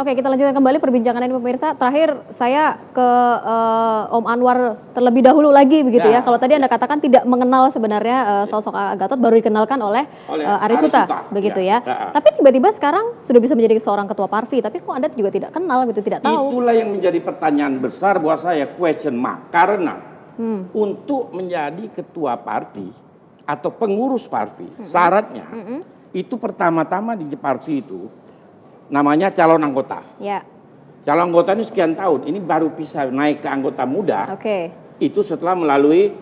Oke, kita lanjutkan kembali perbincangan ini pemirsa. Terakhir saya ke Om Anwar terlebih dahulu lagi begitu ya. Kalau tadi Anda katakan tidak mengenal sebenarnya sosok Gatot, baru dikenalkan oleh Arisuta begitu ya. Tapi tiba-tiba sekarang sudah bisa menjadi seorang ketua Parvi, tapi kok Anda juga tidak kenal gitu, tidak tahu. Itulah yang menjadi pertanyaan besar buat saya, question mark. Karena untuk menjadi ketua Parvi atau pengurus Parvi, syaratnya itu pertama-tama di Parvi itu namanya calon anggota. Ya. Calon anggota ini sekian tahun, ini baru bisa naik ke anggota muda. Itu setelah melalui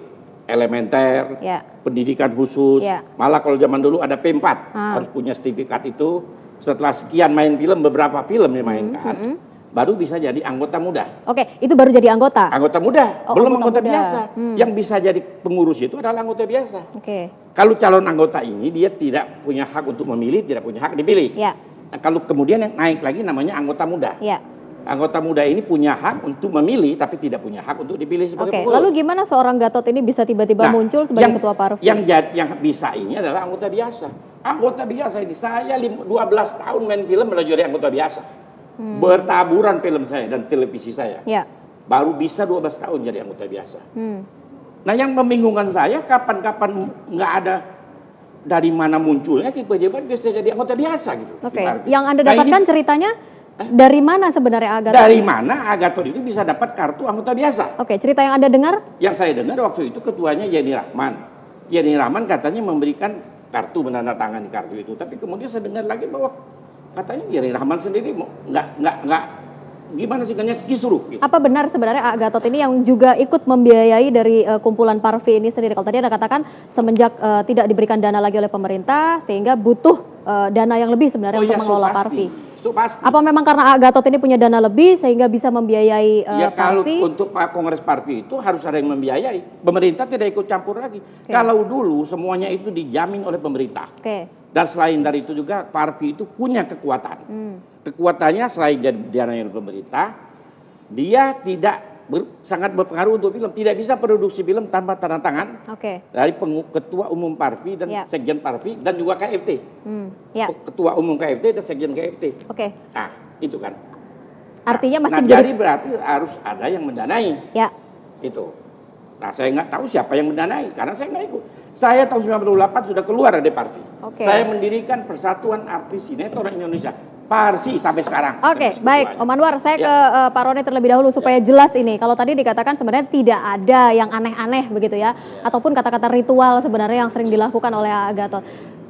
elementer, pendidikan khusus. Malah kalau zaman dulu ada P4, harus punya sertifikat itu. Setelah sekian main film, beberapa film dimainkan, baru bisa jadi anggota muda. Oke, itu baru jadi anggota? Anggota muda, belum anggota biasa. Yang bisa jadi pengurus itu adalah anggota biasa. Kalau calon anggota ini, dia tidak punya hak untuk memilih, tidak punya hak dipilih. Nah, kalau kemudian yang naik lagi namanya anggota muda. Anggota muda ini punya hak untuk memilih, tapi tidak punya hak untuk dipilih sebagai pengurus. Lalu gimana seorang Gatot ini bisa tiba-tiba muncul sebagai ketua Parvi? Yang bisa ini adalah anggota biasa. Anggota biasa ini, saya 12 tahun main film sudah jadi anggota biasa. Bertaburan film saya dan televisi saya. Baru bisa 12 tahun jadi anggota biasa. Nah, yang membingungkan saya kapan-kapan nggak ada dari mana munculnya tiba-tiba bisa jadi anggota biasa gitu. Yang Anda dapatkan ceritanya dari mana sebenarnya Gatot? Dari mana Gatot itu bisa dapat kartu anggota biasa? Cerita yang Anda dengar? Yang saya dengar waktu itu ketuanya Yeni Rahman. Yeni Rahman katanya memberikan kartu, menandatangani kartu itu. Tapi kemudian saya dengar lagi bahwa katanya Yeni Rahman sendiri nggak gimana sih kisruh gitu. Apa benar sebenarnya Gatot ini yang juga ikut membiayai dari kumpulan Parvi ini sendiri? Kalau tadi Anda katakan semenjak tidak diberikan dana lagi oleh pemerintah sehingga butuh dana yang lebih sebenarnya untuk mengelola Parvi. Apa memang karena Gatot ini punya dana lebih sehingga bisa membiayai Parvi? Kalau untuk Kongres Parvi itu harus ada yang membiayai. Pemerintah tidak ikut campur lagi. Kalau dulu semuanya itu dijamin oleh pemerintah. Dan selain dari itu juga Parvi itu punya kekuatan. Kekuatannya selain jadi dana dari pemerintah, dia tidak sangat berpengaruh untuk film. Tidak bisa produksi film tanpa tanda tangan dari ketua umum Parvi dan sekjen Parvi dan juga KFT. Ketua umum KFT dan sekjen KFT. Nah, itu kan. Artinya masih jadi berarti harus ada yang mendanai. Itu. Nah, saya nggak tahu siapa yang mendanai karena saya nggak ikut. Saya tahun 98 sudah keluar dari Parvi. Saya mendirikan Persatuan Artis Sinetron Indonesia. Parsi sampai sekarang. Baik Om Anwar, saya ke Pak Roni terlebih dahulu supaya jelas ini. Kalau tadi dikatakan sebenarnya tidak ada yang aneh-aneh begitu ya, ataupun kata-kata ritual sebenarnya yang sering dilakukan oleh Gatot.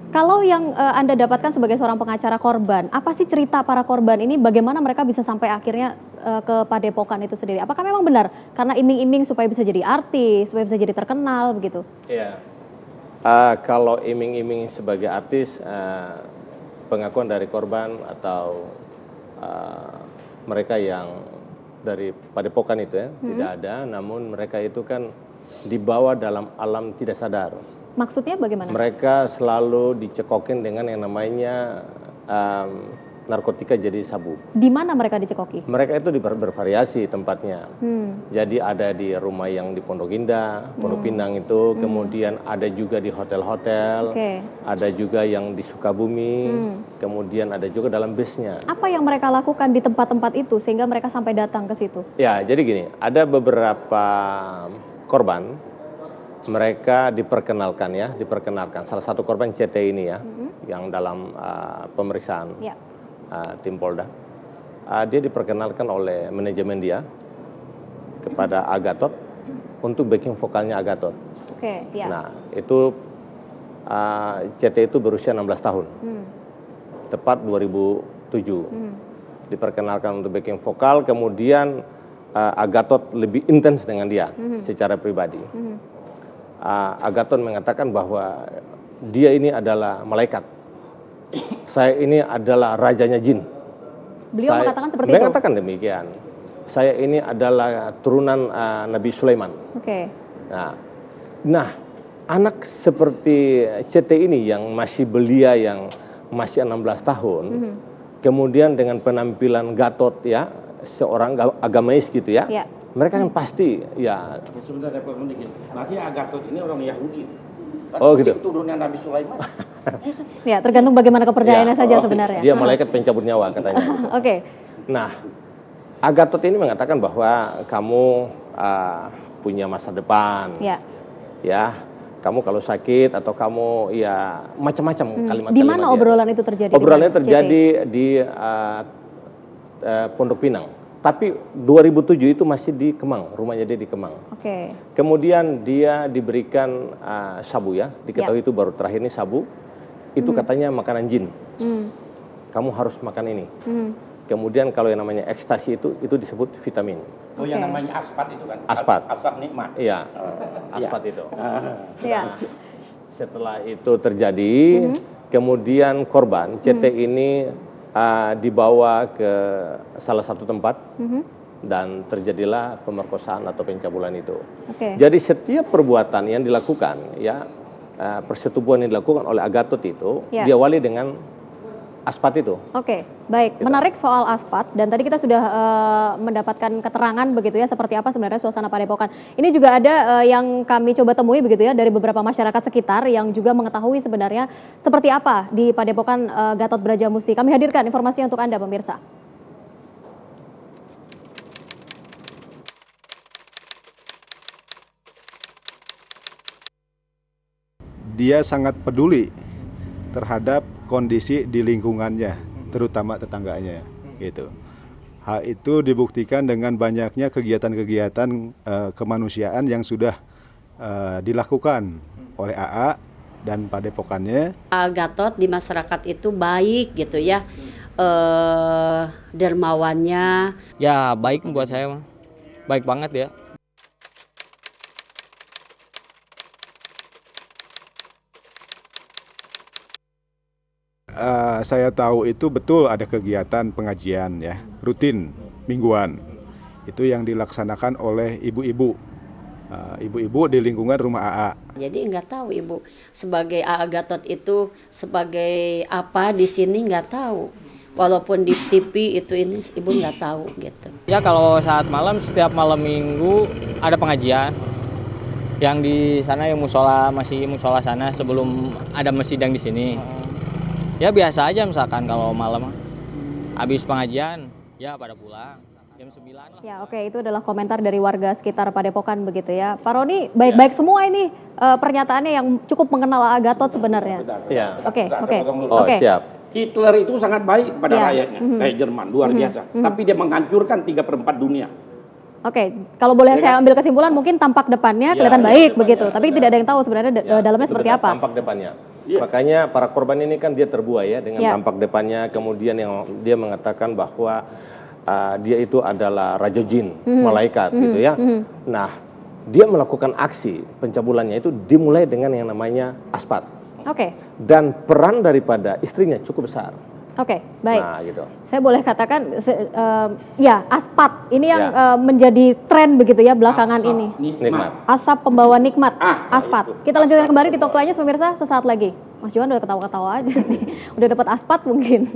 Kalau yang Anda dapatkan sebagai seorang pengacara korban, apa sih cerita para korban ini? Bagaimana mereka bisa sampai akhirnya ke Padepokan itu sendiri? Apakah memang benar karena iming-iming supaya bisa jadi artis, supaya bisa jadi terkenal begitu? Kalau iming-iming sebagai artis, pengakuan dari korban atau mereka yang dari Padepokan itu tidak ada, namun mereka itu kan dibawa dalam alam tidak sadar. Maksudnya bagaimana? Mereka selalu dicekokin dengan yang namanya narkotika jadi sabu. Di mana mereka dicekoki? Mereka itu bervariasi tempatnya. Jadi ada di rumah yang di Pondok Indah, Pondok Pinang itu, kemudian ada juga di hotel-hotel, ada juga yang di Sukabumi, kemudian ada juga dalam bisnya. Apa yang mereka lakukan di tempat-tempat itu sehingga mereka sampai datang ke situ? Ya, jadi gini, ada beberapa korban, mereka diperkenalkan. Salah satu korban CT ini ya, yang dalam pemeriksaan. Tim Polda, dia diperkenalkan oleh manajemen dia kepada Gatot untuk backing vokalnya Gatot. Nah, itu CT itu berusia 16 tahun, tepat 2007. Diperkenalkan untuk backing vokal, kemudian Gatot lebih intens dengan dia secara pribadi. Gatot mengatakan bahwa dia ini adalah malaikat. Saya ini adalah rajanya jin. Beliau mengatakan seperti itu? Mengatakan demikian. Saya ini adalah turunan Nabi Sulaiman. Nah, anak seperti CT ini yang masih belia, yang masih 16 tahun, kemudian dengan penampilan Gatot ya, seorang agamais gitu ya, mereka kan pasti ya. Sebentar saya potong dikit. Berarti Gatot ini orang Yahudi. Gitu. Turunan Nabi Sulaiman. Ya, tergantung bagaimana kepercayaannya saja sebenarnya. Dia malaikat pencabut nyawa katanya. Nah, Agatot ini mengatakan bahwa kamu punya masa depan, ya. Kamu kalau sakit atau kamu ya macam-macam kalimat-kalimat. Di mana obrolan itu terjadi? Obrolannya terjadi di Pondok Pinang. Tapi 2007 itu masih di Kemang, rumahnya dia di Kemang. Kemudian dia diberikan sabu ya, diketahui itu baru terakhir ini sabu. Itu katanya makanan jin. Kamu harus makan ini. Kemudian kalau yang namanya ekstasi itu disebut vitamin. Oh, yang namanya aspat itu kan? Aspat. Asap nikmat. Iya, aspat itu. Setelah itu terjadi, kemudian korban CT ini dibawa ke salah satu tempat dan terjadilah pemerkosaan atau pencabulan itu. Jadi setiap perbuatan yang dilakukan, ya persetubuhan yang dilakukan oleh Agatot itu diawali dengan aspat itu. Baik. Menarik soal aspat, dan tadi kita sudah mendapatkan keterangan begitu ya seperti apa sebenarnya suasana Padepokan. Ini juga ada yang kami coba temui begitu ya dari beberapa masyarakat sekitar yang juga mengetahui sebenarnya seperti apa di Padepokan Gatot Brajamusti. Kami hadirkan informasi untuk Anda pemirsa. Dia sangat peduli terhadap kondisi di lingkungannya, terutama tetangganya, gitu. Hal itu dibuktikan dengan banyaknya kegiatan-kegiatan kemanusiaan yang sudah dilakukan oleh AA dan Padepokannya. Gatot di masyarakat itu baik gitu ya, dermawannya. Ya baik buat saya mah, baik banget ya. Saya tahu itu betul ada kegiatan pengajian ya, rutin mingguan. Itu yang dilaksanakan oleh ibu-ibu. Ibu-ibu di lingkungan rumah AA. Jadi nggak tahu ibu sebagai AA Gatot itu sebagai apa di sini nggak tahu. Walaupun di TV itu ini ibu nggak tahu gitu. Ya kalau saat malam, setiap malam minggu ada pengajian. Yang di sana yang musola, masih musola sana sebelum ada masjid yang di sini. Ya biasa aja misalkan kalau malam habis pengajian ya pada pulang jam 9 lah. Ya itu adalah komentar dari warga sekitar Padepokan begitu ya. Pak Roni, baik-baik semua ini pernyataannya yang cukup mengenal Gatot sebenarnya. Oke. Siap. Hitler itu sangat baik kepada rakyatnya, kayak Jerman, luar biasa. Tapi dia menghancurkan 3/4 dunia. Kalau boleh saya ambil kesimpulan, mungkin tampak depannya kelihatan baik begitu, tapi tidak ada yang tahu sebenarnya dalamnya seperti apa. Tampak depannya. Makanya para korban ini kan dia terbuai ya dengan tampak depannya, kemudian yang dia mengatakan bahwa dia itu adalah raja jin, malaikat gitu ya. Nah, dia melakukan aksi pencabulannya itu dimulai dengan yang namanya aspat. Dan peran daripada istrinya cukup besar. Baik. Nah, gitu. Saya boleh katakan aspat ini yang menjadi tren begitu ya belakangan ini. Nikmat. Asap pembawa nikmat, aspat. Kita lanjutkan kembali di Talk To Anya pemirsa sesaat lagi. Mas Johan udah ketawa-ketawa aja nih. Udah dapat aspat mungkin.